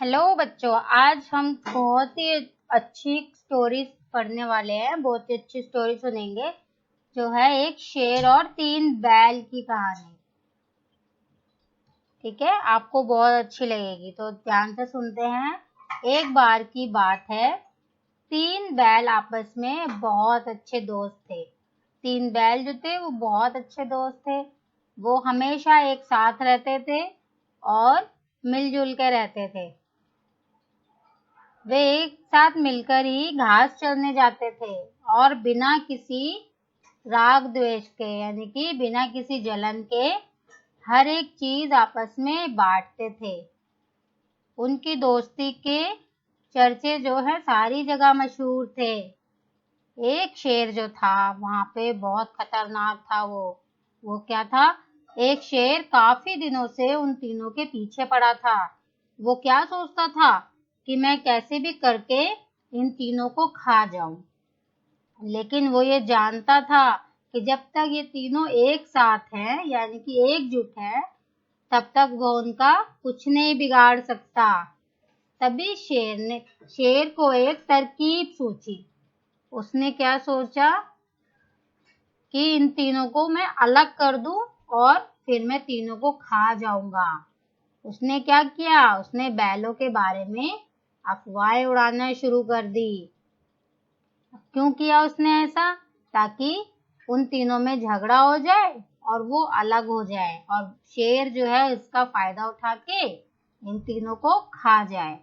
Hello बच्चों, आज हम बहुत ही अच्छी स्टोरी पढ़ने वाले हैं। बहुत ही अच्छी स्टोरी सुनेंगे जो है एक शेर और 3 बैल की कहानी। ठीक है, आपको बहुत अच्छी लगेगी, तो ध्यान से सुनते हैं। एक बार की बात है, 3 बैल आपस में बहुत अच्छे दोस्त थे। 3 बैल जो थे वो बहुत अच्छे दोस्त थे। वो हमेशा एक साथ रहते थे और मिलजुल के रहते थे। वे एक साथ मिलकर ही घास चरने जाते थे और बिना किसी राग द्वेष के, यानी कि बिना किसी जलन के, हर एक चीज आपस में बांटते थे। उनकी दोस्ती के चर्चे जो है सारी जगह मशहूर थे। एक शेर जो था वहां पे बहुत खतरनाक था। वो क्या था? एक शेर काफी दिनों से उन तीनों के पीछे पड़ा था। वो क्या सोचता था कि मैं कैसे भी करके इन तीनों को खा जाऊं। लेकिन वो ये जानता था कि जब तक ये तीनों एक साथ हैं, यानी कि एकजुट है, तब तक वो उनका कुछ नहीं बिगाड़ सकता। तभी शेर को एक तरकीब सूझी। उसने क्या सोचा कि इन तीनों को मैं अलग कर दूं और फिर मैं तीनों को खा जाऊंगा। उसने क्या किया? उसने बैलों के बारे में अफवाहें उड़ाना शुरू कर दी। क्यों किया उसने ऐसा? ताकि उन तीनों में झगड़ा हो जाए और वो अलग हो जाए और शेर जो है इसका फायदा उठा के इन तीनों को खा जाए।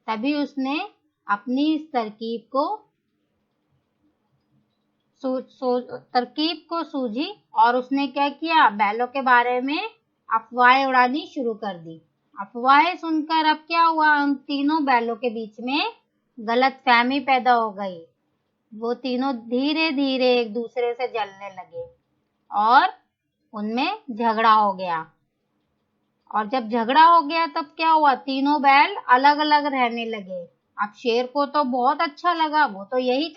तभी उसने अपनी इस तरकीब को सूझी और उसने क्या किया? बैलों के बारे में अफवाहें उड़ानी शुरू कर दी। अफवाहें सुनकर अब क्या हुआ? उन तीनों बैलों के बीच में गलतफहमी पैदा हो गई। वो तीनों धीरे धीरे एक दूसरे से जलने लगे और उनमें झगड़ा हो गया। और जब झगड़ा हो गया तब क्या हुआ? तीनों बैल अलग अलग रहने लगे। अब शेर को तो बहुत अच्छा लगा। वो तो यही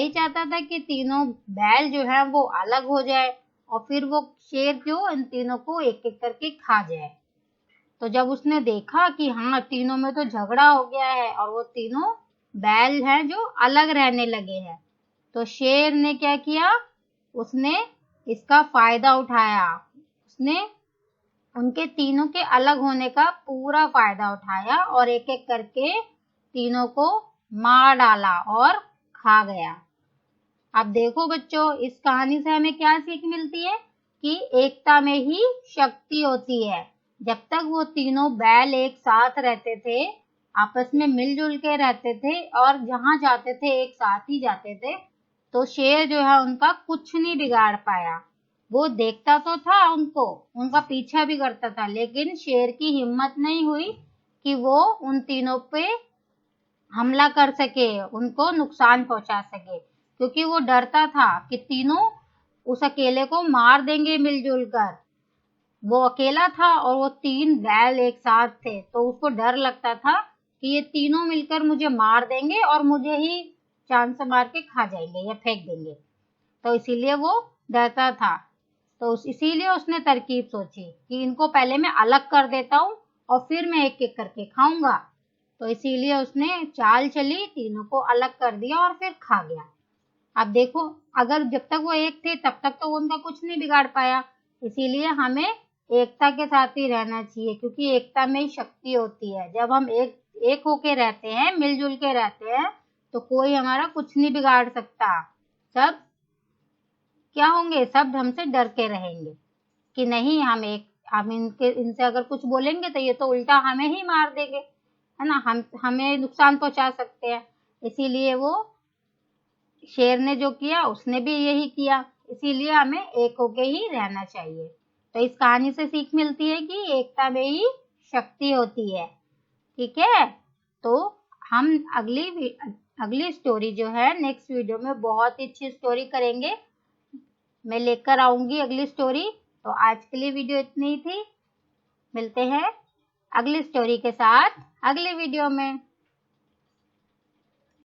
चाहता था कि तीनों बैल जो है वो अलग हो जाए और फिर वो शेर जो इन तीनों को एक एक करके खा जाए। तो जब उसने देखा कि हाँ, तीनों में तो झगड़ा हो गया है और वो तीनों बैल हैं जो अलग रहने लगे हैं, तो शेर ने क्या किया? उसने इसका फायदा उठाया। उसने उनके तीनों के अलग होने का पूरा फायदा उठाया और एक एक करके तीनों को मार डाला और खा गया। अब देखो बच्चों, इस कहानी से हमें क्या सीख मिलती है कि एकता में ही शक्ति होती है। जब तक वो तीनों बैल एक साथ रहते थे, आपस में मिलजुल के रहते थे और जहां जाते थे एक साथ ही जाते थे, तो शेर जो है उनका कुछ नहीं बिगाड़ पाया। वो देखता तो था उनको, उनका पीछा भी करता था, लेकिन शेर की हिम्मत नहीं हुई कि वो उन तीनों पे हमला कर सके, उनको नुकसान पहुंचा सके, क्योंकि वो डरता था कि तीनों उस अकेले को मार देंगे मिलजुल कर। वो अकेला था और वो 3 बैल एक साथ थे, तो उसको डर लगता था कि ये तीनों मिलकर मुझे मार देंगे और मुझे ही जान से मार के खा जाएंगे या फेंक देंगे। तो इसीलिए वो डरता था। तो इसीलिए उसने तरकीब सोची कि इनको पहले मैं अलग कर देता हूँ और फिर मैं एक एक करके खाऊंगा। तो इसीलिए उसने चाल चली, तीनों को अलग कर दिया और फिर खा गया। अब देखो, अगर जब तक वो एक थे तब तक तो उनका कुछ नहीं बिगाड़ पाया। इसीलिए हमें एकता के साथ ही रहना चाहिए, क्योंकि एकता में शक्ति होती है। जब हम एक होके रहते हैं, मिलजुल के रहते हैं, तो कोई हमारा कुछ नहीं बिगाड़ सकता। सब क्या होंगे? सब हमसे डर के रहेंगे कि नहीं, हम इनसे अगर कुछ बोलेंगे तो ये तो उल्टा हमें ही मार देंगे, है ना, हमें नुकसान पहुंचा सकते हैं। इसीलिए वो शेर ने जो किया उसने भी यही किया। इसीलिए हमें एक होके ही रहना चाहिए। तो इस कहानी से सीख मिलती है कि एकता में ही शक्ति होती है। ठीक है, तो हम अगली स्टोरी जो है नेक्स्ट वीडियो में बहुत ही अच्छी स्टोरी करेंगे। मैं लेकर आऊंगी अगली स्टोरी। तो आज के लिए वीडियो इतनी ही थी। मिलते हैं अगली स्टोरी के साथ अगले वीडियो में।